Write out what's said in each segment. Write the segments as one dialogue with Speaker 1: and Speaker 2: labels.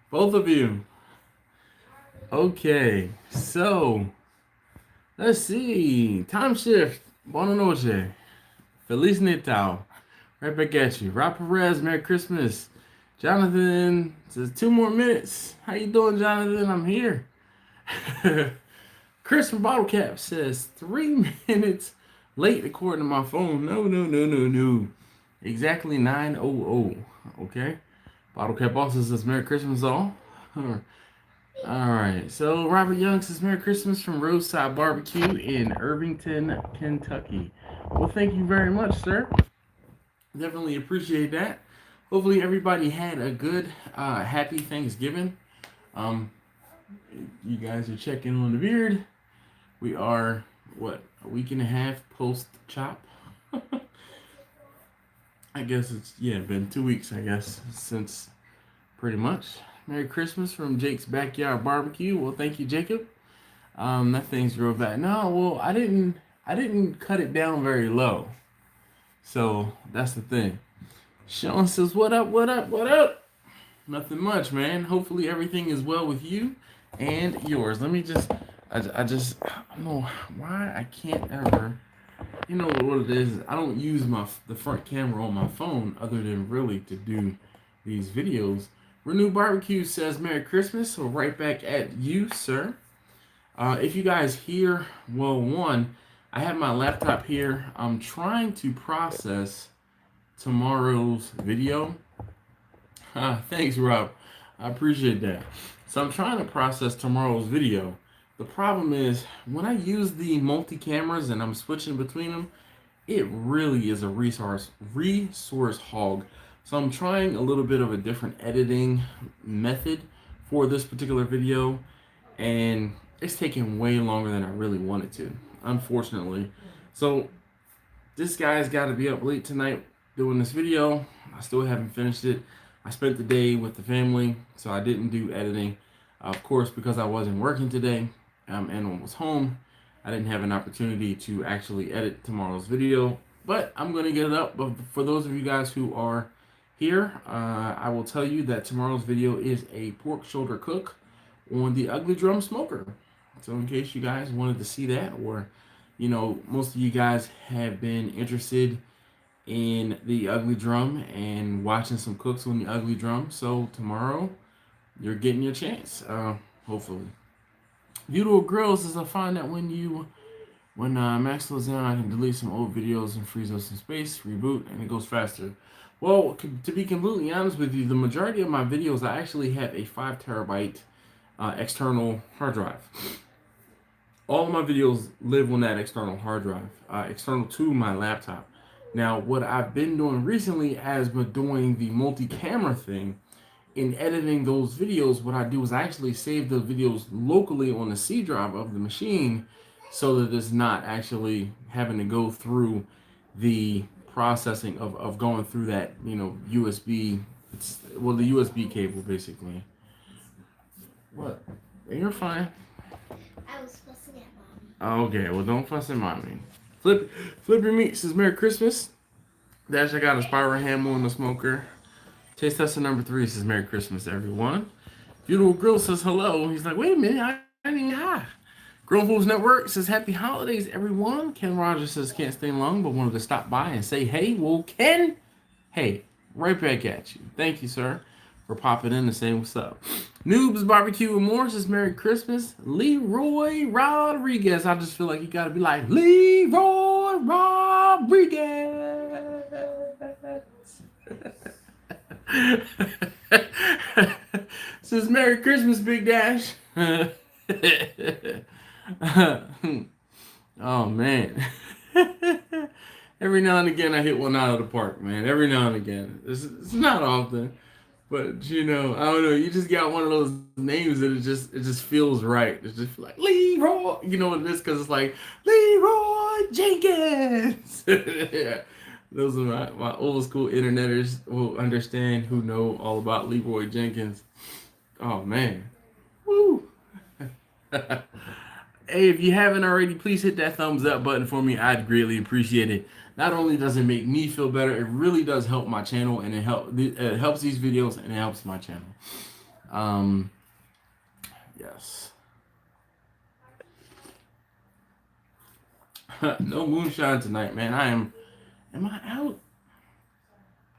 Speaker 1: Both of you. Okay, so let's see. Time shift. Buona noche. Feliz Natal. Right back at you. Rob Perez, Merry Christmas. Jonathan says 2 more minutes. How you doing, Jonathan? I'm here. Chris from Bottle Cap says 3 minutes late according to my phone. No. Exactly 9:00. Okay. Bottle Cap also says Merry Christmas all. All right. So Robert Young says Merry Christmas from Roadside Barbecue in Irvington, Kentucky. Well, thank you very much, sir. Definitely appreciate that. Hopefully everybody had a good, happy Thanksgiving. Um, you guys are checking on the beard. We are a week and a half post chop. I guess it's been 2 weeks. I guess since pretty much. Merry Christmas from Jake's Backyard Barbecue. Well, thank you, Jacob. That thing's real bad. No, well, I didn't cut it down very low. So that's the thing. Sean says, "What up? What up? What up?" Nothing much, man. Hopefully everything is well with you and yours. Let me just, I don't know why I can't ever. You know what it is? I don't use the front camera on my phone other than really to do these videos. Renew Barbecue says Merry Christmas. So right back at you, sir. If you guys hear, well, one, I have my laptop here. I'm trying to process tomorrow's video. Thanks, Rob. I appreciate that. So I'm trying to process tomorrow's video. The problem is when I use the multi-cameras and I'm switching between them, it really is a resource hog. So I'm trying a little bit of a different editing method for this particular video, and it's taking way longer than I really wanted to, unfortunately. So this guy's got to be up late tonight doing this video. I still haven't finished it. I spent the day with the family, so I didn't do editing. Of course, because I wasn't working today and was home, I didn't have an opportunity to actually edit tomorrow's video, but I'm going to get it up. But for those of you guys who are here, I will tell you that tomorrow's video is a pork shoulder cook on the Ugly Drum Smoker. So in case you guys wanted to see that, or, most of you guys have been interested in the Ugly Drum and watching some cooks on the Ugly Drum. So tomorrow, you're getting your chance, hopefully. Beautiful Grill says, I find that when Max slows down, I can delete some old videos and freeze up some space, reboot, and it goes faster. Well, to be completely honest with you, the majority of my videos, I actually have a 5 terabyte external hard drive. All of my videos live on that external hard drive, external to my laptop. Now, what I've been doing recently has been doing the multi-camera thing. In editing those videos, what I do is I actually save the videos locally on the C drive of the machine so that it's not actually having to go through the processing of going through that, USB, the USB cable, basically. What? You're fine.
Speaker 2: I was fussing at Mommy.
Speaker 1: Okay, well, don't fuss at Mommy. Flip Your Meat says Merry Christmas. Dash, I got a spiral hammer on the smoker. Taste Tester number 3 says Merry Christmas, everyone. Beautiful Grill says hello. He's like, wait a minute, I didn't even hi. Grown Fools Network says Happy Holidays, everyone. Ken Rogers says can't stay long, but wanted to stop by and say hey. Well, Ken, hey, right back at you. Thank you, sir, for popping in and saying what's up. Noobs Barbecue and More says Merry Christmas. Leroy Rodriguez. I just feel like you gotta be like Leroy Rodriguez. Says Merry Christmas, Big Dash. Oh man. Every now and again I hit one out of the park, man. Every now and again. It's not often, but I don't know. You just got one of those names that it just feels right. It's just like Leroy. You know what it is? Because it's like Leroy Jenkins. Yeah. Those are my old school interneters who understand, who know all about Leroy Jenkins. Oh, man. Woo. Hey, if you haven't already, please hit that thumbs up button for me. I'd greatly appreciate it. Not only does it make me feel better, it really does help my channel, and it helps these videos, and it helps my channel. Yes. No moonshine tonight, man. Am I out?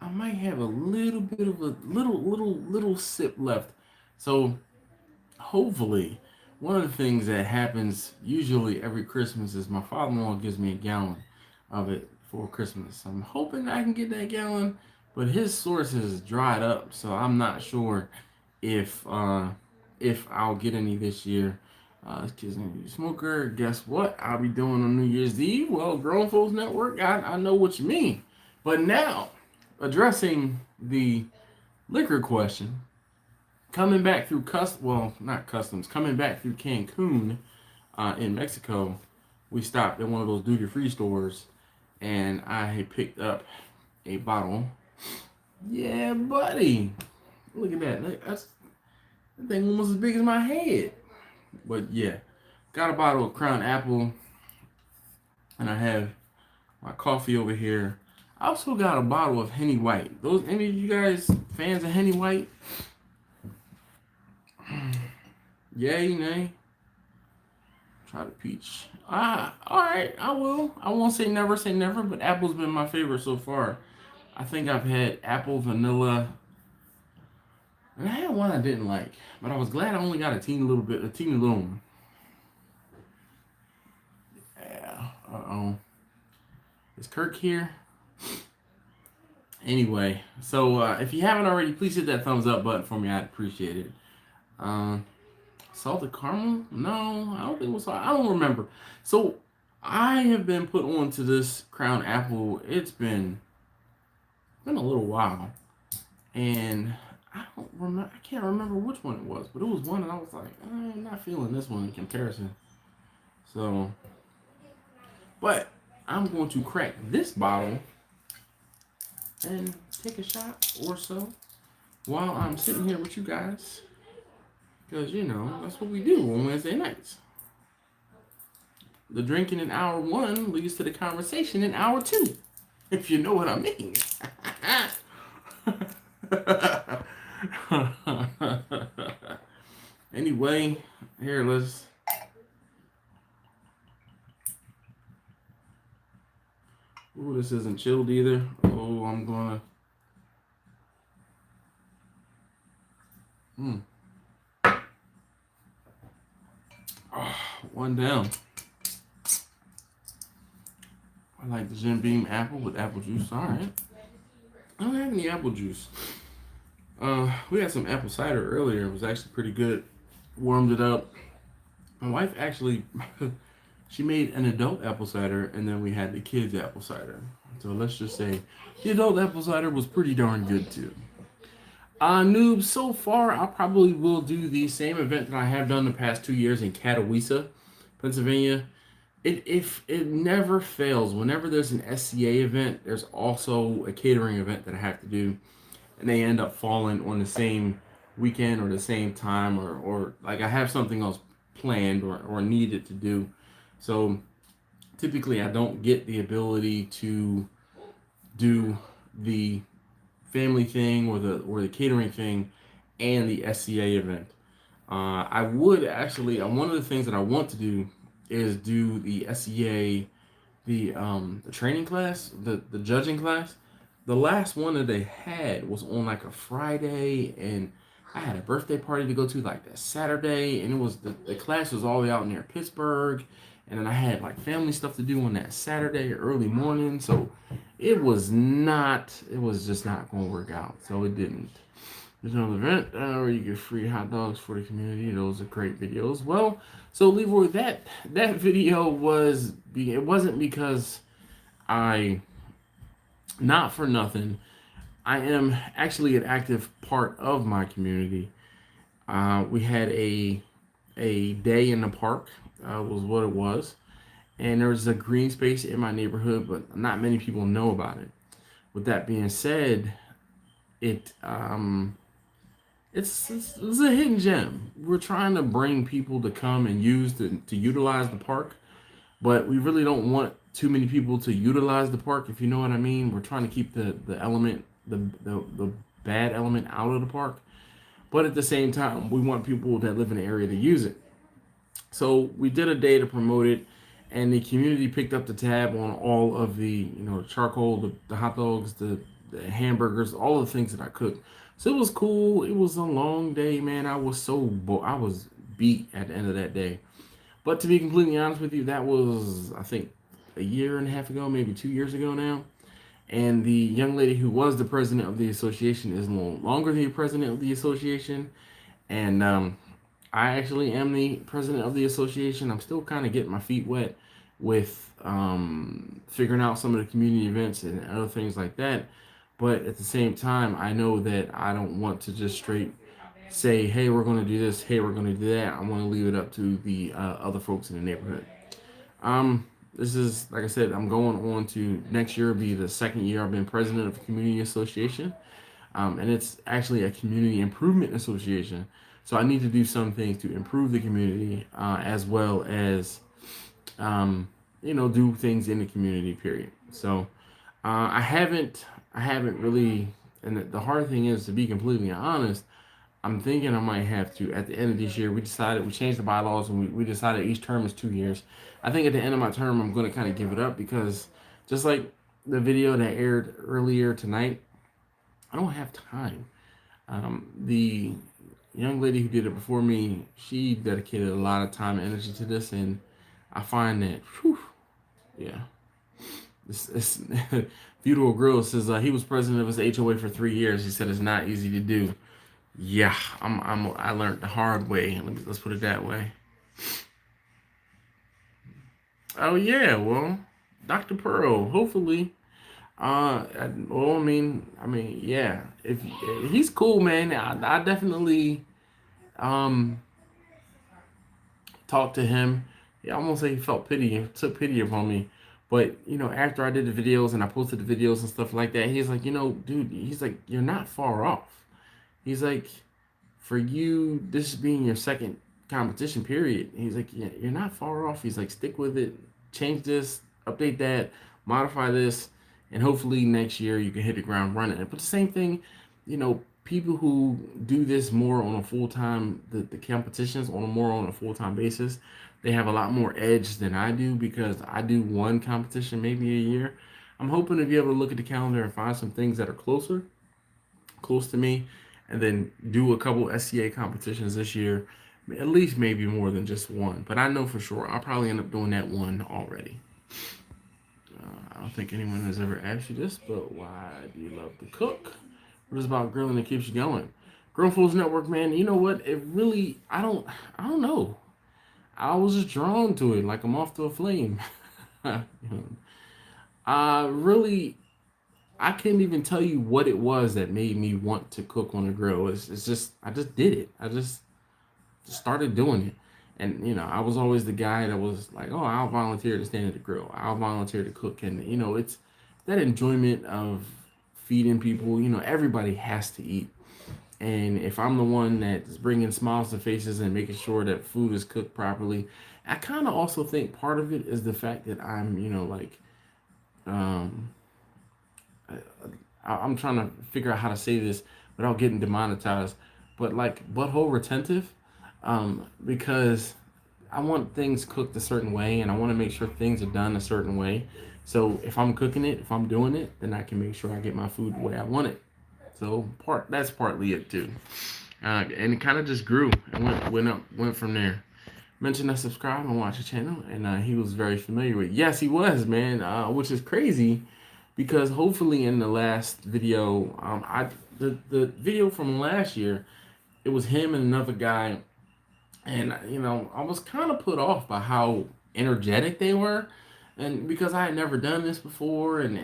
Speaker 1: I might have a little bit of a little sip left. So hopefully, one of the things that happens usually every Christmas is my father-in-law gives me a gallon of it for Christmas. I'm hoping I can get that gallon, but his source is dried up, so I'm not sure if I'll get any this year. This kid's gonna be a smoker. Guess what? I'll be doing on New Year's Eve. Well, Grown Folks Network, I know what you mean. But now, addressing the liquor question, coming back through not customs, coming back through Cancun in Mexico, we stopped at one of those duty-free stores, and I had picked up a bottle. Yeah, buddy. Look at that. That thing almost as big as my head. But yeah, got a bottle of Crown Apple, and I have my coffee over here. I also got a bottle of Henny White. Any of you guys fans of Henny White? Yay, nay? Try the peach. All right, I will. I won't say never, but apple's been my favorite so far. I think I've had apple, vanilla, and I had one I didn't like, but I was glad I only got a teeny little one. Yeah, Is Kirk here? Anyway, so if you haven't already, please hit that thumbs up button for me. I'd appreciate it. Salted caramel? No, I don't think it was. I don't remember. So I have been put on to this Crown Apple. It's been a little while, and I can't remember which one it was, but it was one that I was like, I'm not feeling this one in comparison. So, but I'm going to crack this bottle and take a shot or so while I'm sitting here with you guys, because that's what we do on Wednesday nights. The drinking in hour 1 leads to the conversation in hour 2, if you know what I mean. Anyway, here, let's. Ooh, this isn't chilled either. Oh, I'm gonna. Oh, one down. I like the Jim Beam apple with apple juice. All right. I don't have any apple juice. We had some apple cider earlier. It was actually pretty good. Warmed it up. My wife actually, she made an adult apple cider, and then we had the kids' apple cider. So let's just say the adult apple cider was pretty darn good too. Noobs, so far I probably will do the same event that I have done the past 2 years in Catawissa, Pennsylvania. It never fails. Whenever there's an SCA event, there's also a catering event that I have to do, and they end up falling on the same weekend or the same time, or like I have something else planned or needed to do. So typically I don't get the ability to do the family thing or the catering thing and the SCA event. I would actually, one of the things that I want to do is do the SCA, the training class, the judging class. The last one that they had was on like a Friday, and I had a birthday party to go to like that Saturday, and it was the class was all the way out near Pittsburgh, and then I had like family stuff to do on that Saturday early morning, so it was just not going to work out, so it didn't. There's another event where you get free hot dogs for the community. Those are great videos. Well, so Leroy, that video it wasn't because not for nothing, I am actually an active part of my community. We had a day in the park, was what it was. And there's a green space in my neighborhood, but not many people know about it. With that being said, it's a hidden gem. We're trying to bring people to come and to utilize the park, but we really don't want too many people to utilize the park, if you know what I mean. We're trying to keep the bad element out of the park. but at the same time, we want people that live in the area to use it. So we did a day to promote it, and the community picked up the tab on all of the, charcoal, the hot dogs, the hamburgers, all the things that I cooked. So it was cool. It was a long day, man. I was I was beat at the end of that day. But to be completely honest with you, that was, I think, a year and a half ago, maybe 2 years ago now. And the young lady who was the president of the association is no longer the president of the association. And I actually am the president of the association. I'm still kind of getting my feet wet with figuring out some of the community events and other things like that. But at the same time, I know that I don't want to just straight say, hey, we're going to do this, hey, we're going to do that. I want to leave it up to the other folks in the neighborhood. This is, like I said, I'm going on to next year be the second year I've been president of a community association. And it's actually a community improvement association. So I need to do some things to improve the community, as well as, do things in the community, period. So I haven't really, and the hard thing is, to be completely honest, I'm thinking I might have to, at the end of this year, we changed the bylaws, and we decided each term is 2 years. I think at the end of my term, I'm going to kind of give it up, because just like the video that aired earlier tonight, I don't have time. The young lady who did it before me, she dedicated a lot of time and energy to this, and I find that, yeah. This Beautiful Grill says he was president of his HOA for 3 years. He said it's not easy to do. Yeah, I learned the hard way. Let's put it that way. Oh yeah, well, Dr. Pearl, hopefully. Well, I mean, yeah. If he's cool, man, I definitely talked to him. Yeah, I almost say he felt pity, took pity upon me. But after I did the videos and I posted the videos and stuff like that, he's like, dude, he's like, you're not far off. He's like, for you, this being your second competition period, he's like, yeah, you're not far off. He's like, stick with it, change this, update that, modify this, and hopefully next year you can hit the ground running. But the same thing, people who do this more on a full-time, the competitions on a full-time basis, they have a lot more edge than I do, because I do one competition maybe a year. I'm hoping to be able to look at the calendar and find some things that are close to me, and then do a couple SCA competitions this year, at least maybe more than just one. But I know for sure I'll probably end up doing that one already. I don't think anyone has ever asked you this, but why do you love to cook? What is about grilling that keeps you going? Grown Fools Network, man. You know what? It really, I don't know. I was just drawn to it, like I'm off to a flame. I can't even tell you what it was that made me want to cook on a grill. It's just, I just did it. I just started doing it. And, I was always the guy that was like, oh, I'll volunteer to stand at the grill. I'll volunteer to cook. And, it's that enjoyment of feeding people. Everybody has to eat. And if I'm the one that's bringing smiles to faces and making sure that food is cooked properly, I kind of also think part of it is the fact that I'm, I'm trying to figure out how to say this without getting demonetized, but like butthole retentive, because I want things cooked a certain way, and I want to make sure things are done a certain way. So if I'm cooking it, if I'm doing it, then I can make sure I get my food the way I want it. So that's partly it too, and it kind of just grew and went from there. Mentioned I subscribe and watch the channel, and he was very familiar with. Yes, he was, man, which is crazy, because hopefully in the last video, the video from last year, it was him and another guy, and I was kind of put off by how energetic they were. And because I had never done this before, and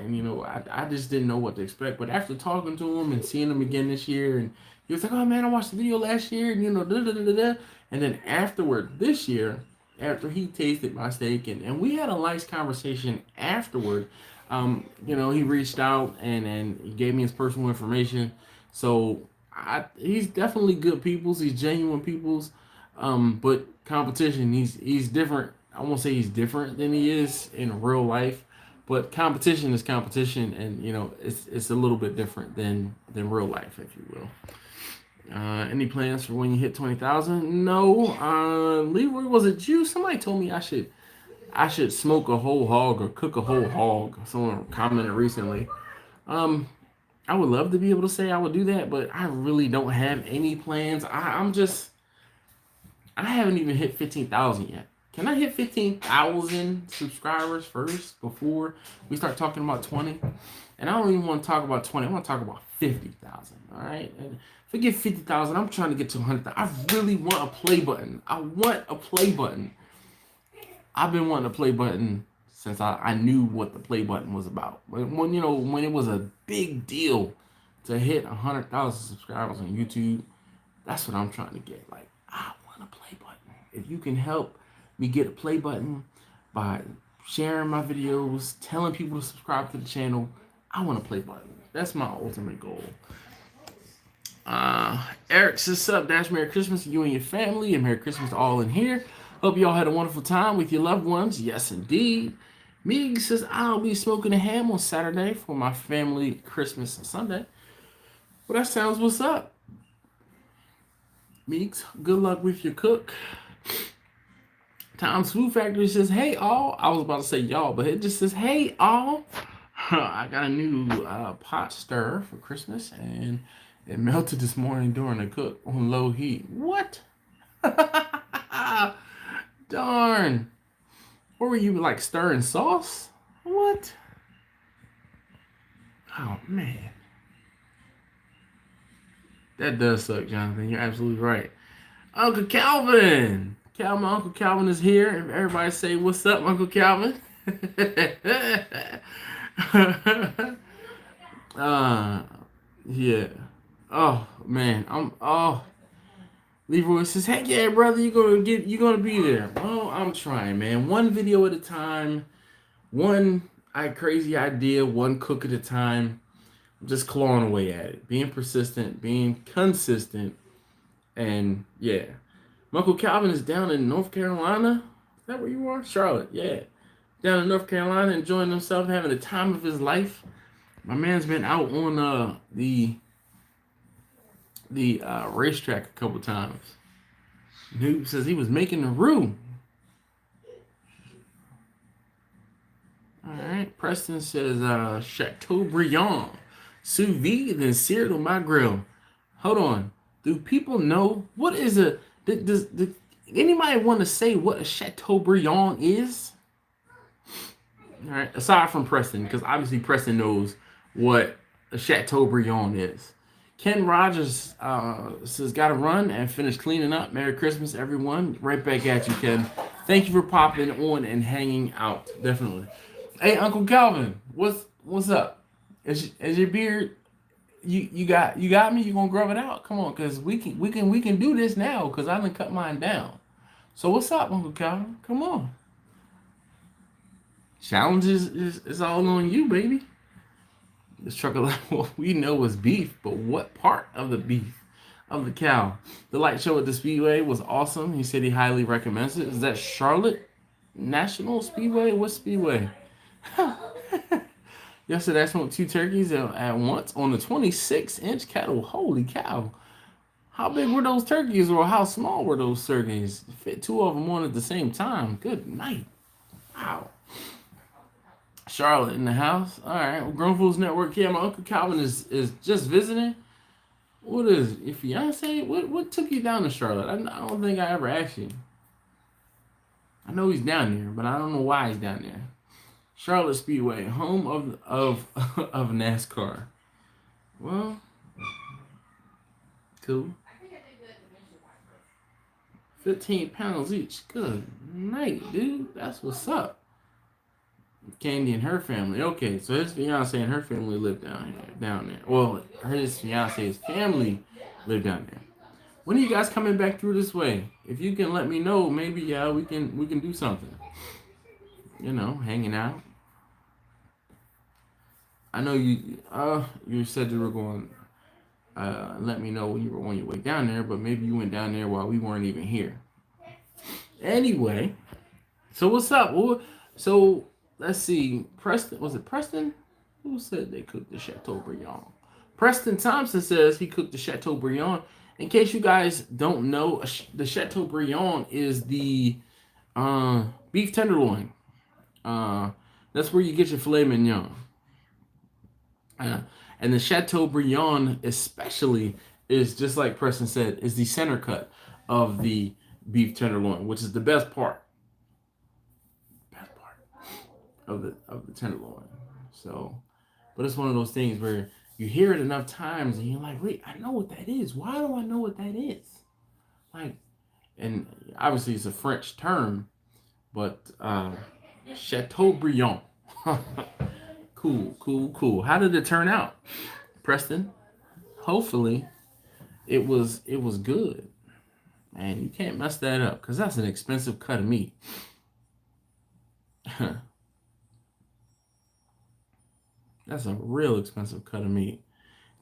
Speaker 1: I just didn't know what to expect. But after talking to him and seeing him again this year, and he was like, oh man, I watched the video last year, and da da da da da. And then afterward, this year, after he tasted my steak, and we had a nice conversation afterward, he reached out and he gave me his personal information. So he's definitely good peoples. He's genuine peoples. But competition, he's different. I won't say he's different than he is in real life, but competition is competition, and it's a little bit different than real life, if you will. Any plans for when you hit 20,000? No. Leroy, was it you? Somebody told me I should smoke a whole hog or cook a whole hog. Someone commented recently. I would love to be able to say I would do that, but I really don't have any plans. I haven't even hit 15,000 yet. Can I hit 15,000 subscribers first before we start talking about 20? And I don't even want to talk about 20. I want to talk about 50,000. All right. And forget 50,000. I'm trying to get to 100,000. I really want a play button. I want a play button. I've been wanting a play button since I knew what the play button was about. When it was a big deal to hit 100,000 subscribers on YouTube, that's what I'm trying to get. Like, I want a play button. If you can help me get a play button by sharing my videos, telling people to subscribe to the channel, I want a play button. That's my ultimate goal. Eric says, "Sup, Dash, Merry Christmas to you and your family, and Merry Christmas to all in here. Hope you all had a wonderful time with your loved ones." Yes, indeed. Mig says, "I'll be smoking a ham on Saturday for my family Christmas Sunday." Well, that sounds what's up. Meeks, good luck with your cook. Tom Sous Factory says, "Hey all." I was about to say y'all, but it just says, "Hey all." I got a new pot stirrer for Christmas, and it melted this morning during the cook on low heat. What? Darn. What were you, like, stirring sauce? What? Oh, man. That does suck, Jonathan. You're absolutely right. Uncle Calvin. My Uncle Calvin is here. Everybody say, "What's up, Uncle Calvin?" Yeah. Oh, man. Leroy says, "Heck yeah, brother, you're gonna be there." Oh, I'm trying, man. One video at a time, one crazy idea, one cook at a time. I'm just clawing away at it, being persistent, being consistent, and yeah. Uncle Calvin is down in North Carolina. Is that where you are? Charlotte, yeah. Down in North Carolina, enjoying himself, having the time of his life. My man's been out on the racetrack a couple times. Noob says he was making the room. All right. Preston says Chateaubriand, sous vide, then seared on my grill. Hold on. Do people know what is a? Does anybody want to say what a Chateaubriand is? All right. Aside from Preston, because obviously Preston knows what a Chateaubriand is. Ken Rogers says, "Got to run and finish cleaning up. Merry Christmas, everyone." Right back at you, Ken. Thank you for popping on and hanging out. Definitely. Hey, Uncle Calvin, what's up? Is your beard? You got me? You gonna grub it out? Come on, cause we can do this now. Cause I done cut mine down. So what's up, Uncle Calvin? Come on. Challenge is all on you, baby. This trucker, well, we know is beef, but what part of the beef of the cow? The light show at the Speedway was awesome. He said he highly recommends it. Is that Charlotte National Speedway? What Speedway? Yesterday I smoked 2 turkeys at once on the 26-inch cattle. Holy cow. How big were those turkeys, or how small were those turkeys? Fit 2 of them on at the same time. Good night. Wow. Charlotte in the house. All right. Well, Grown Fools Network. Yeah, my Uncle Calvin is just visiting. What is your fiance? What took you down to Charlotte? I don't think I ever asked you. I know he's down there, but I don't know why he's down there. Charlotte Speedway, home of NASCAR. Well, cool. 15 pounds each. Good night, dude. That's what's up. Candy and her family. Okay, so his fiance and her family live down there. Well, his fiance's family live down there. When are you guys coming back through this way? If you can let me know, maybe we can do something. You know, hanging out. I know you said you were going. Let me know when you were on your way down there, but maybe you went down there while we weren't even here. Anyway, so what's up? So let's see. Preston, was it Preston? Who said they cooked the Chateaubriand? Preston Thompson says he cooked the Chateaubriand In case you guys don't know, the Chateaubriand is the beef tenderloin. That's where you get your filet mignon. And the Chateaubriand especially is, just like Preston said, is the center cut of the beef tenderloin, which is the best part. Best part of the tenderloin. So, but it's one of those things where you hear it enough times and you're like, wait, I know what that is. Why do I know what that is? Like, and obviously it's a French term, but Chateaubriand. Cool. How did it turn out, Preston? Hopefully, it was good. Man, you can't mess that up because that's an expensive cut of meat. That's a real expensive cut of meat.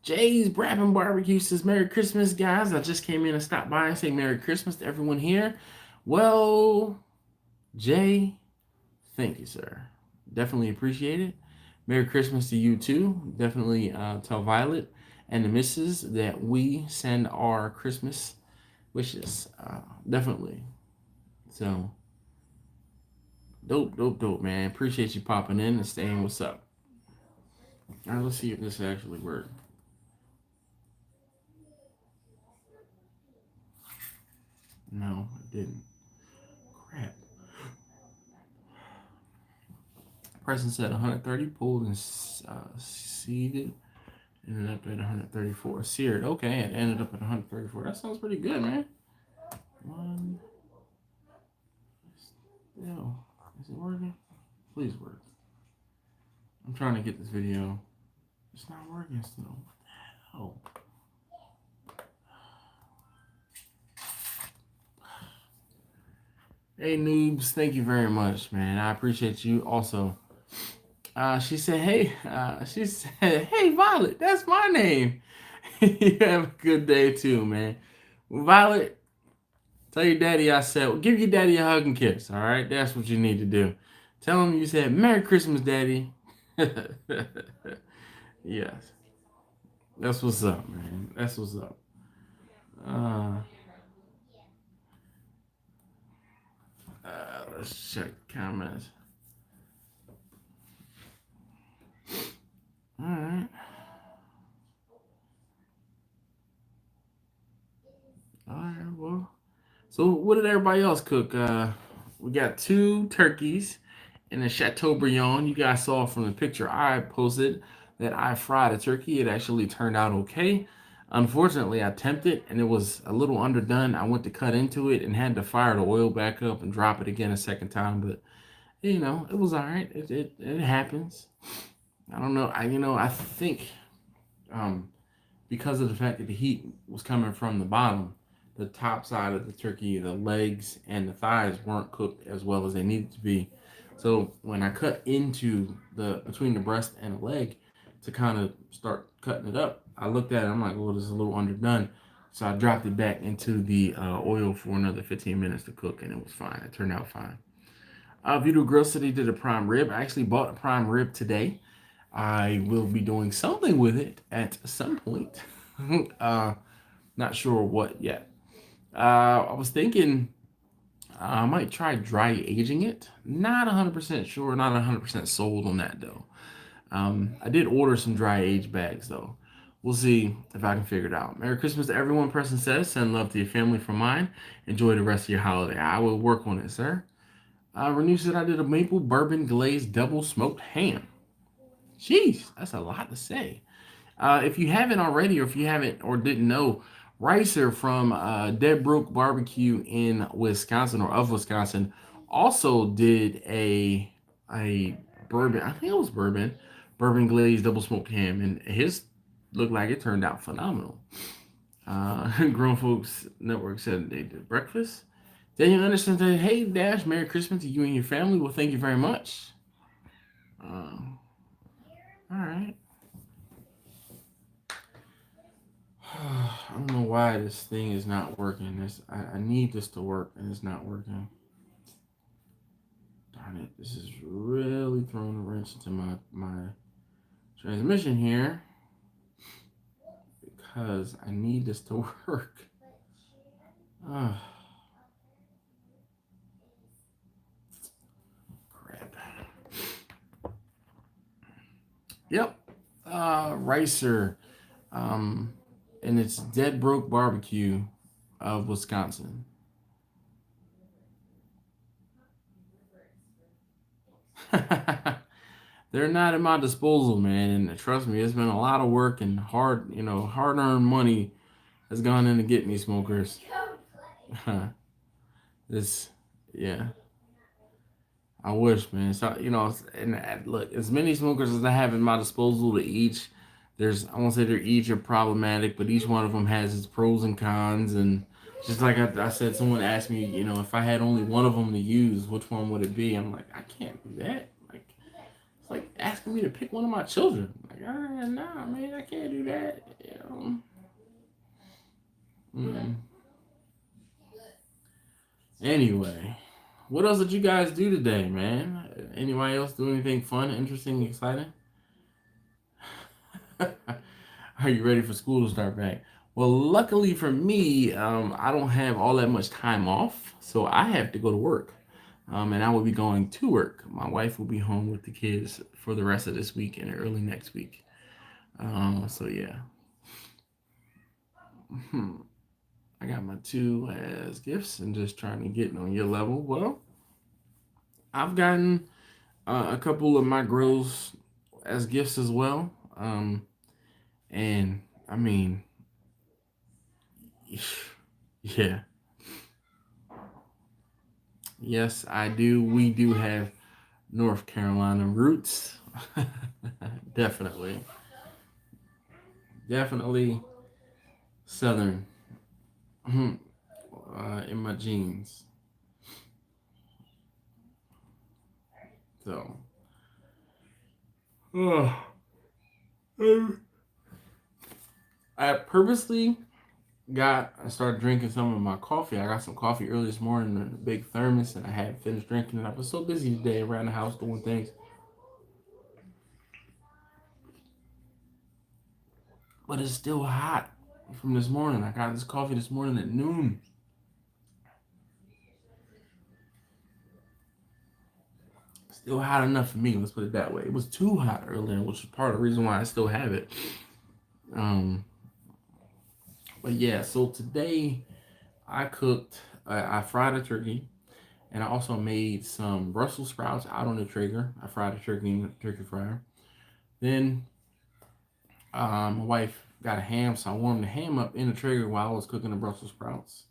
Speaker 1: Jay's Brappin Barbecue says, Merry Christmas, guys. I just came in and stopped by and say Merry Christmas to everyone here. Well, Jay, thank you, sir. Definitely appreciate it. Merry Christmas to you, too. Definitely tell Violet and the missus that we send our Christmas wishes. Definitely. So, dope, man. Appreciate you popping in and saying what's up. All right, let's see if this actually works. No, it didn't. Crap. Preston said 130, pulled and seeded. Ended up at 134. Seared. Okay, it ended up at 134. That sounds pretty good, man. One. No. Is it working? Please work. I'm trying to get this video. It's not working still. What the hell? Hey, noobs. Thank you very much, man. I appreciate you also. She said, hey, Violet, that's my name. You have a good day too, man. Violet, tell your daddy I said, well, give your daddy a hug and kiss, all right? That's what you need to do. Tell him you said, Merry Christmas, Daddy. Yes. That's what's up, man. That's what's up. Let's check comments. All right. All right, well. So what did everybody else cook? We got 2 turkeys and a Chateaubriand. You guys saw from the picture I posted that I fried a turkey. It actually turned out okay. Unfortunately, I attempted and it was a little underdone. I went to cut into it and had to fire the oil back up and drop it again a second time. But you know, it was all right. It happens. I don't know. I think because of the fact that the heat was coming from the bottom, the top side of the turkey, the legs and the thighs weren't cooked as well as they needed to be. So when I cut into between the breast and the leg to kind of start cutting it up, I looked at it. I'm like, well, this is a little underdone. So I dropped it back into the oil for another 15 minutes to cook, and it was fine. It turned out fine. Vito Grill City did a prime rib. I actually bought a prime rib today. I will be doing something with it at some point. Not sure what yet. I was thinking I might try dry aging it. Not 100% sure. Not 100% sold on that though. I did order some dry age bags though. We'll see if I can figure it out. Merry Christmas to everyone. Preston says, send love to your family from mine. Enjoy the rest of your holiday. I will work on it, sir. Renew said I did a maple bourbon glazed double smoked ham. Jeez, that's a lot to say. If you haven't already, or if you haven't or didn't know, Ricer from Dead Brook Barbecue in Wisconsin, or of Wisconsin, also did a bourbon. I think it was bourbon glazed double smoked ham, and his looked like it turned out phenomenal. Grown Folks Network said they did breakfast. Daniel Anderson said, "Hey Dash, Merry Christmas to you and your family." Well, thank you very much. All right. I don't know why this thing is not working. I need this to work, and it's not working. Darn it! This is really throwing a wrench into my transmission here, because I need this to work. Oh, crap. Yep. Ricer. And it's Dead Broke Barbecue of Wisconsin. They're not at my disposal, man. And trust me, it's been a lot of work and hard-earned money has gone into getting these smokers. This, yeah. I wish, man. So and look, as many smokers as I have at my disposal, to each, I won't say they're each are problematic, but each one of them has its pros and cons. And just like I said, someone asked me, if I had only one of them to use, which one would it be? I'm like, I can't do that. Like, it's like asking me to pick one of my children. Like, nah, man, I can't do that. Anyway. What else did you guys do today, man? Anybody else do anything fun, interesting, exciting? Are you ready for school to start back? Well, luckily for me, I don't have all that much time off, so I have to go to work. And I will be going to work. My wife will be home with the kids for the rest of this week and early next week. So yeah. I got my two as gifts and just trying to get on your level. Well, I've gotten a couple of my grills as gifts as well. And I mean, yeah. Yes, I do. We do have North Carolina roots. Definitely. Definitely Southern in my genes. So, I purposely I started drinking some of my coffee. I got some coffee early this morning in a big thermos, and I hadn't finished drinking it. I was so busy today around the house doing things. But it's still hot from this morning. I got this coffee this morning at noon. Still hot enough for me, let's put it that way. It was too hot earlier, which is part of the reason why I still have it. But yeah, so today I cooked, I fried a turkey, and I also made some Brussels sprouts out on the Traeger. I fried a turkey in the turkey fryer. Then my wife got a ham, so I warmed the ham up in the Traeger while I was cooking the Brussels sprouts.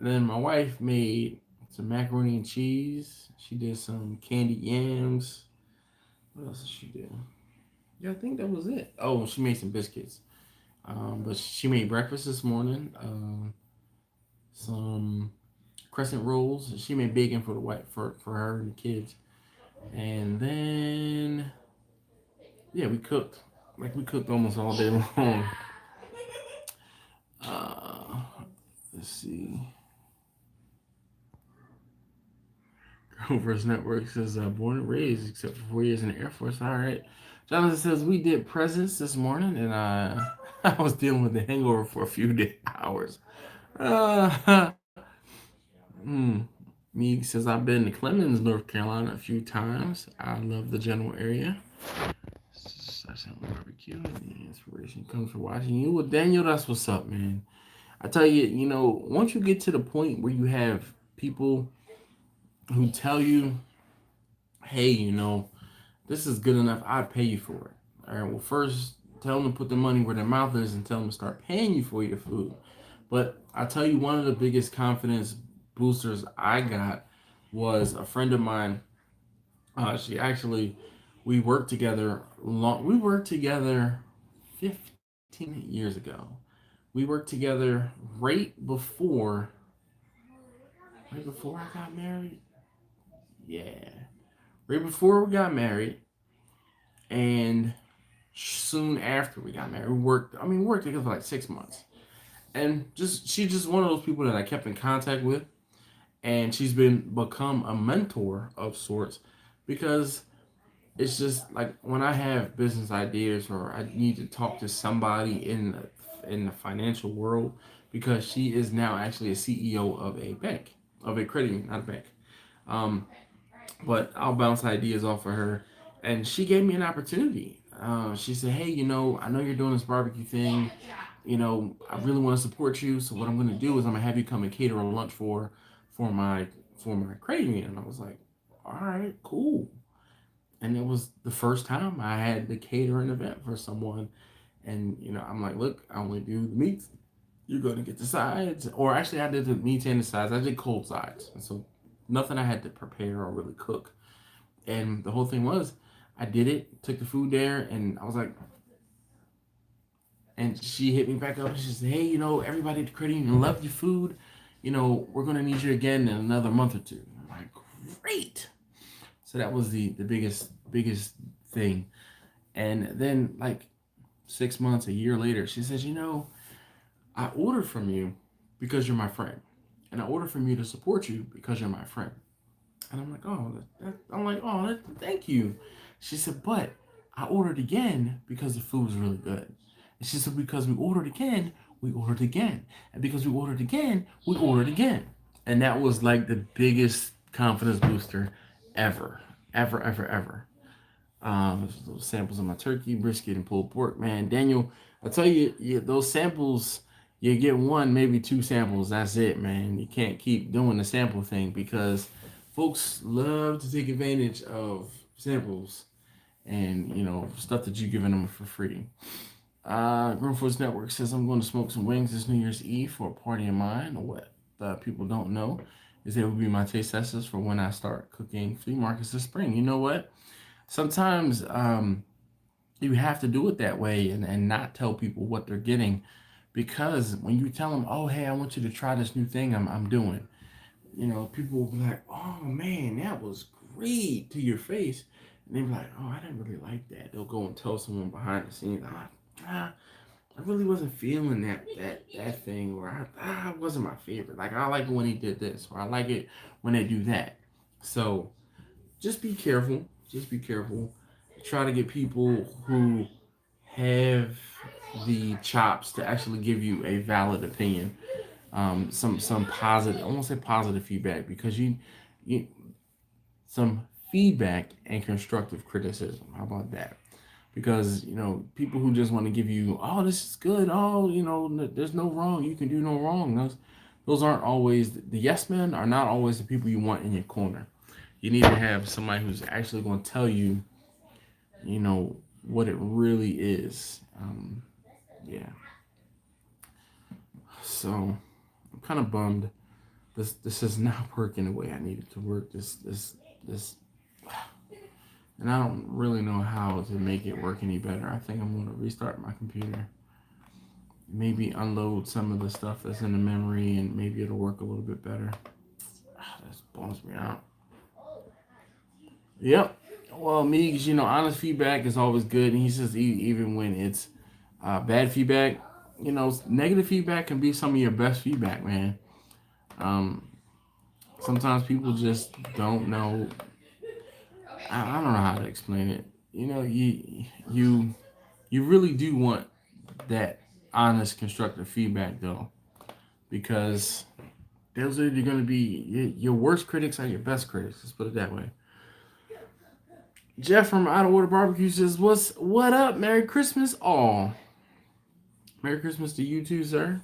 Speaker 1: Then my wife made some macaroni and cheese. She did some candied yams. What else did she do? Yeah, I think that was it. Oh, she made some biscuits. But she made breakfast this morning. Some crescent rolls. She made bacon for the wife for her and the kids. And then yeah, we cooked. Like we cooked almost all day long. Let's see. Girlfriend's Network says born and raised, except for 4 years in the Air Force. All right. Jonathan says we did presents this morning, and I was dealing with the hangover for a few hours. Me says I've been to Clemens, North Carolina a few times. I love the general area. Barbecue. The inspiration comes from watching you. Well, Daniel, that's what's up, man. I tell you, once you get to the point where you have people who tell you, hey, this is good enough, I'd pay you for it. All right, well, first, tell them to put their money where their mouth is and tell them to start paying you for your food. But I tell you, one of the biggest confidence boosters I got was a friend of mine. We worked together we worked together 15 years ago. We worked together right before I got married. Yeah. Right before we got married, and soon after we got married, we worked together for like 6 months. And she's just one of those people that I kept in contact with, and she's become a mentor of sorts, because it's just like when I have business ideas or I need to talk to somebody in the financial world, because she is now actually a CEO of a bank, of a credit union, not a bank. Um, but I'll bounce ideas off of her, and she gave me an opportunity. She said, "Hey, I know you're doing this barbecue thing. I really want to support you. So what I'm going to do is I'm gonna have you come and cater a lunch for my for my credit union." And I was like, "All right, cool." And it was the first time I had to cater an event for someone. And I'm like, "Look, I only do the meats. You're going to get the sides." Or actually, I did the meats and the sides. I did cold sides, and so nothing I had to prepare or really cook. And the whole thing was, I did it, took the food there, and I was like, and she hit me back up and she said, "Hey, everybody at the credit union loved your food. We're gonna need you again in another month or two." I'm like, "Great." So that was the biggest thing. And then like 6 months, a year later, she says, "I ordered from you because you're my friend, and I ordered from you to support you because you're my friend." And I'm like, "Oh, thank you." She said, "But I ordered again because the food was really good." And she said, "Because we ordered again. And because we ordered again, we ordered again." And that was like the biggest confidence booster ever, ever, ever, ever. Those samples of my turkey, brisket, and pulled pork, man. Daniel, I tell you, those samples, you get one, maybe two samples. That's it, man. You can't keep doing the sample thing because folks love to take advantage of samples and stuff that you're giving them for free. Grown Foods Network says, "I'm going to smoke some wings this New Year's Eve for a party of mine." What people don't know is they will be my taste testers for when I start cooking flea markets this spring. You know what? Sometimes you have to do it that way and not tell people what they're getting, because when you tell them, "Oh, hey, I want you to try this new thing I'm doing," people will be like, "Oh man, that was great," to your face. And they'll be like, "Oh, I didn't really like that." They'll go and tell someone behind the scenes, "I really wasn't feeling that thing," or it wasn't my favorite. Like, I like it when he did this, or I like it when they do that." So just be careful. Just be careful. Try to get people who have the chops to actually give you a valid opinion. Some positive, I won't say positive feedback, because you some feedback and constructive criticism. How about that? Because people who just want to give you, "Oh, this is good. Oh, there's no wrong. You can do no wrong." Those aren't always the yes men. Are not always the people you want in your corner. You need to have somebody who's actually going to tell you, what it really is. Yeah. So I'm kind of bummed. This is not working the way I need it to work. This, and I don't really know how to make it work any better. I think I'm going to restart my computer. Maybe unload some of the stuff that's in the memory, and maybe it'll work a little bit better. That bums me out. Yep. Well, Meeks, honest feedback is always good. And he says, even when it's bad feedback, negative feedback can be some of your best feedback, man. Um, Sometimes people just don't know. I don't know how to explain it. You really do want that honest, constructive feedback, though, because those are going to be your worst critics are your best critics. Let's put it that way. Jeff from Out of Order Barbecue says, what up? Merry Christmas, all. Merry Christmas to you too, sir.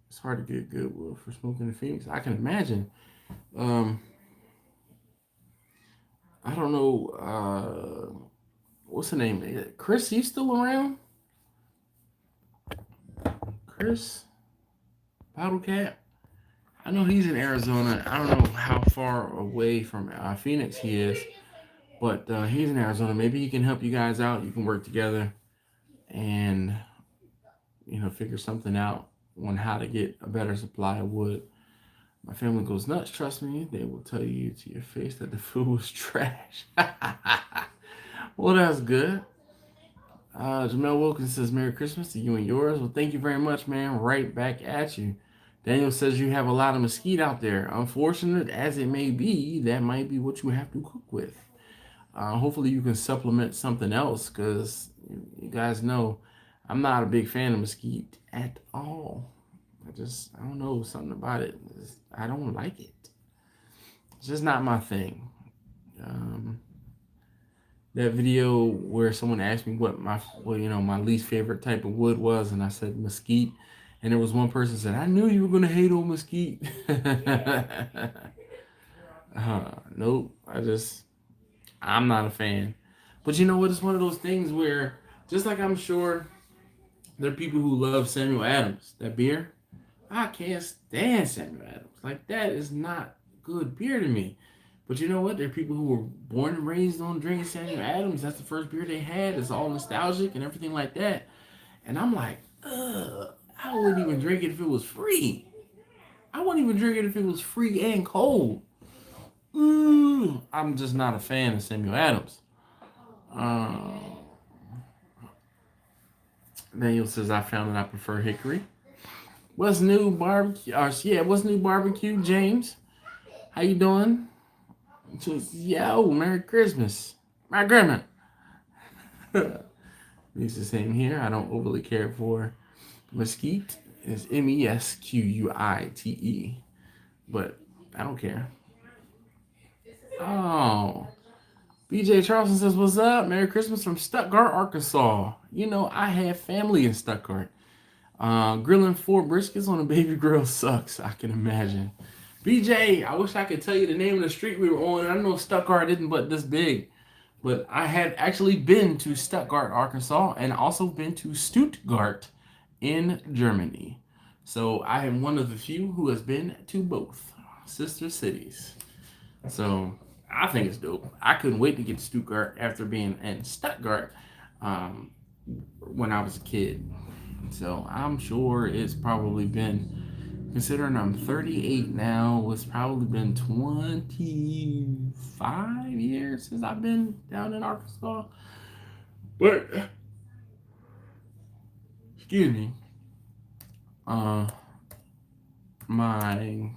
Speaker 1: It's hard to get good wood for smoking in Phoenix. I can imagine. I don't know. What's the name? Chris, he's still around? Chris Bottle Cap? I know he's in Arizona. I don't know how far away from Phoenix he is, but he's in Arizona. Maybe he can help you guys out. You can work together and figure something out on how to get a better supply of wood. My family goes nuts. Trust me, they will tell you to your face that the food was trash. Well, that's good. Jamel Wilkins says, "Merry Christmas to you and yours." Well, thank you very much, man. Right back at you. Daniel says you have a lot of mesquite out there. Unfortunate as it may be, that might be what you have to cook with. Hopefully you can supplement something else, because you guys know I'm not a big fan of mesquite at all. I don't know, something about it. I don't like it. It's just not my thing. That video where someone asked me what my least favorite type of wood was, and I said mesquite, and there was one person said, I knew you were gonna hate on mesquite. Nope. I'm not a fan. But you know what? It's one of those things where, just like I'm sure there are people who love Samuel Adams, that beer, I can't stand Samuel Adams. Like, that is not good beer to me. But you know what? There are people who were born and raised on drinking Samuel Adams. That's the first beer they had. It's all nostalgic and everything like that. And I'm like, ugh, I wouldn't even drink it if it was free. I wouldn't even drink it if it was free and cold. I'm just not a fan of Samuel Adams. Daniel says, I found that I prefer hickory. What's new, barbecue? What's new, barbecue? James, how you doing? Merry Christmas. My grandma. It's the same here. I don't overly care for mesquite. It's mesquite. But I don't care. Oh. BJ Charleston says, what's up? Merry Christmas from Stuttgart, Arkansas. You know, I have family in Stuttgart. Grilling 4 briskets on a baby grill sucks, I can imagine. BJ, I wish I could tell you the name of the street we were on. I know Stuttgart isn't but this big. But I have actually been to Stuttgart, Arkansas, and also been to Stuttgart in Germany. So I am one of the few who has been to both sister cities. So I think it's dope. I couldn't wait to get to Stuttgart after being in Stuttgart when I was a kid. So I'm sure it's probably been, considering I'm 38 now, it's probably been 25 years since I've been down in Arkansas. But, excuse me, my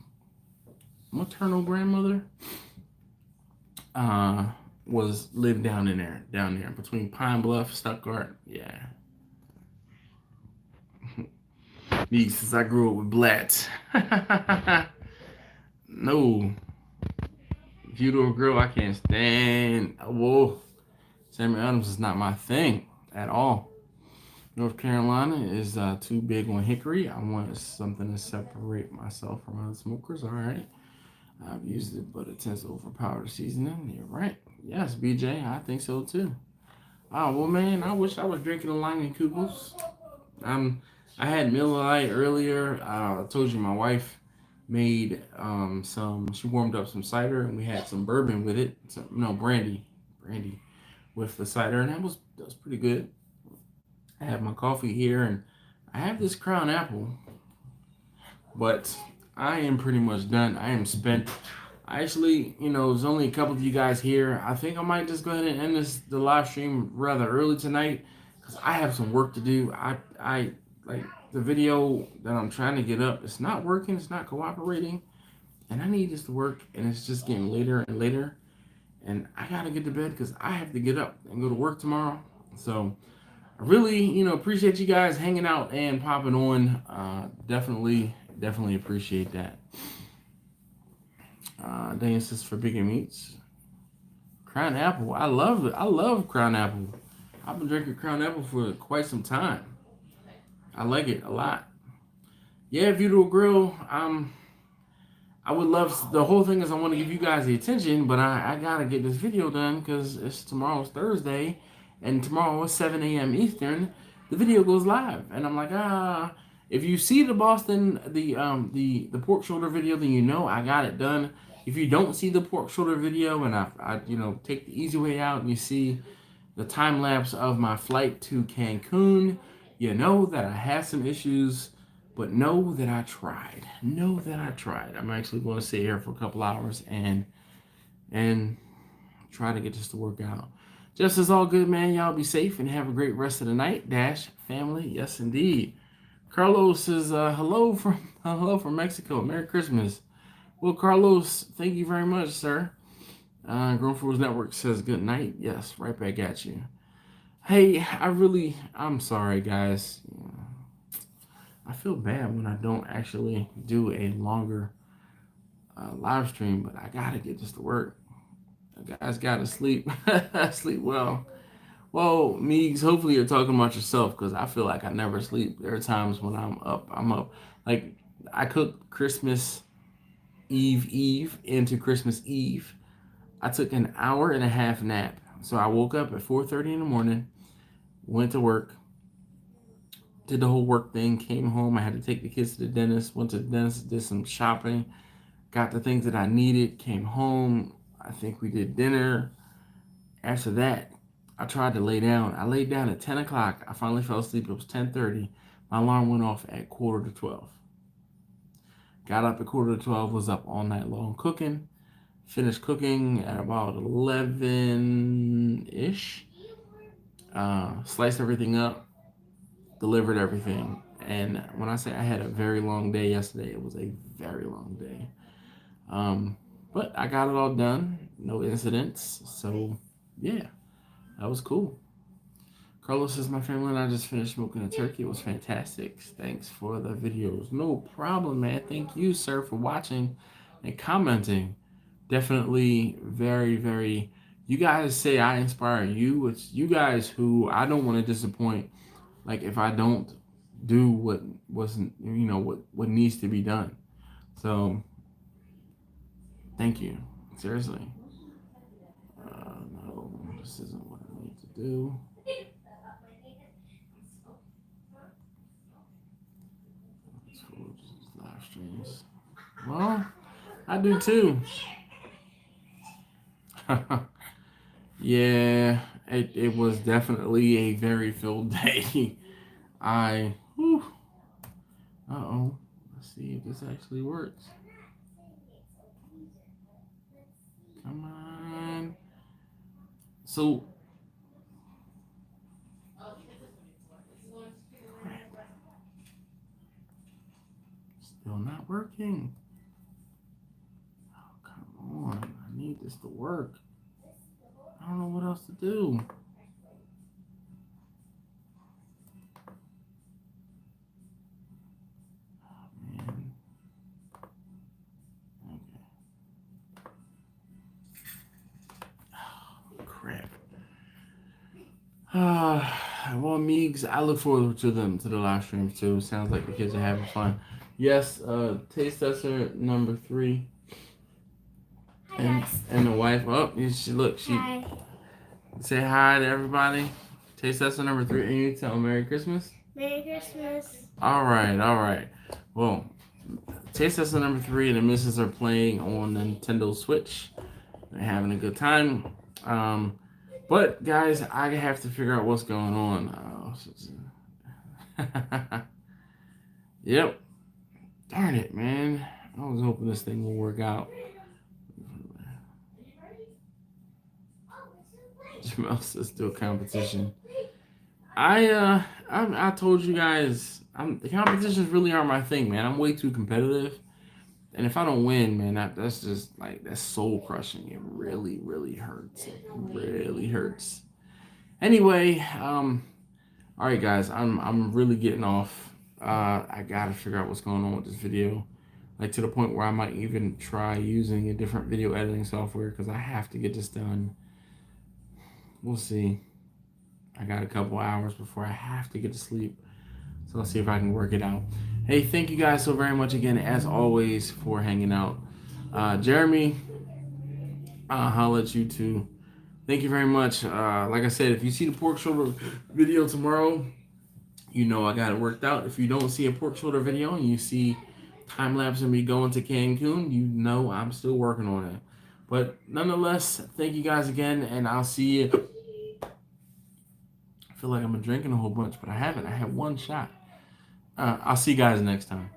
Speaker 1: maternal grandmother lived down there between Pine Bluff, Stuttgart. Yeah. Me, since I grew up with Blatt. No. Beautiful girl, I can't stand. Whoa. Samuel Adams is not my thing at all. North Carolina is too big on hickory. I want something to separate myself from other smokers. All right. I've used it, but it tends to overpower the seasoning. You're right. Yes, BJ, I think so too. Oh, well, man, I wish I was drinking a Langenkugels. I had Miller Lite earlier. I told you my wife made she warmed up some cider, and we had some bourbon with it. Brandy with the cider, and that was pretty good. I have my coffee here, and I have this Crown Apple, but I am pretty much done. I am spent. Actually, there's only a couple of you guys here. I think I might just go ahead and end the live stream rather early tonight, because I have some work to do. I like the video that I'm trying to get up. It's not working. It's not cooperating, and I need this to work. And it's just getting later and later, and I gotta get to bed because I have to get up and go to work tomorrow. So I really, appreciate you guys hanging out and popping on. Definitely appreciate that. This is for Bigger Meats. Crown Apple. I love it. I love Crown Apple. I've been drinking Crown Apple for quite some time. I like it a lot. Yeah, Beautiful Grill. I would love, the whole thing is I want to give you guys the attention, but I gotta get this video done because tomorrow's Thursday, and tomorrow at 7 a.m. Eastern, the video goes live, and I'm like, if you see the the pork shoulder video, then I got it done. If you don't see the pork shoulder video, and I take the easy way out, and you see the time lapse of my flight to Cancun, that I had some issues, but know that I tried. I'm actually going to sit here for a couple hours and try to get this to work out. Just as all good, man. Y'all be safe and have a great rest of the night. Family, yes indeed. Carlos says hello from Mexico. Merry Christmas. Well, Carlos, thank you very much, sir. Grown Fools Network says good night. Yes, right back at you. Hey, I'm sorry, guys. I feel bad when I don't actually do a longer live stream, but I gotta get this to work. You guys gotta sleep, sleep well. Well, Meegs, hopefully you're talking about yourself because I feel like I never sleep. There are times when I'm up. Like I cook Christmas Eve into Christmas Eve. I took an hour and a half nap. So I woke up at 4:30 in the morning, went to work, did the whole work thing, came home. I had to take the kids to the dentist, went to the dentist, did some shopping, got the things that I needed, came home. I think we did dinner. After that, I tried to lay down. I laid down at 10 o'clock. I finally fell asleep. It was 10:30. My alarm went off at 11:45. Got up at 11:45, was up all night long cooking. Finished cooking at about 11-ish. Sliced everything up, delivered everything. And when I say I had a very long day yesterday, it was a very long day. But I got it all done. No incidents. So, yeah, that was cool. Carlos says, my family and I just finished smoking a turkey. It was fantastic. Thanks for the videos. No problem, man. Thank you, sir, for watching and commenting. Definitely very, very... You guys say I inspire you. It's you guys who I don't want to disappoint. Like, if I don't do what wasn't, what needs to be done. So, thank you. Seriously. No, this isn't what I need to do. Live streams. Well, I do too. Yeah, it was definitely a very filled day. Uh-oh. Let's see if this actually works. Come on. So, still not working. Oh, come on. I need this to work. I don't know what else to do. Oh, man. Okay. Oh, crap. Well, Meegs, I look forward to the live streams too. Sounds like the kids are having fun. Yes, taste tester number 3. And the wife, she
Speaker 2: Hi.
Speaker 1: Say hi to everybody. Taste tester number 3, and you tell them Merry Christmas.
Speaker 2: Merry Christmas.
Speaker 1: All right. Well, taste tester number 3 and the missus are playing on the Nintendo Switch. They're having a good time. But guys, I have to figure out what's going on. Yep. Darn it, man. I was hoping this thing will work out. Jamel says do a competition. I told you guys, the competitions really are my thing, man. I'm way too competitive, and if I don't win, man, that's just like that's soul crushing. It really, really hurts. It really hurts. Anyway, all right, guys, I'm really getting off. I gotta figure out what's going on with this video, like to the point where I might even try using a different video editing software because I have to get this done. We'll see. I got a couple hours before I have to get to sleep. So let's see if I can work it out. Hey, thank you guys so very much again, as always, for hanging out. Jeremy, I'll holler at you too. Thank you very much. Like I said, if you see the pork shoulder video tomorrow, you know I got it worked out. If you don't see a pork shoulder video and you see time-lapse of me going to Cancun, you know I'm still working on it. But nonetheless, thank you guys again, and I'll see you. I feel like I'm drinking a whole bunch, but I haven't. I had one shot. I'll see you guys next time.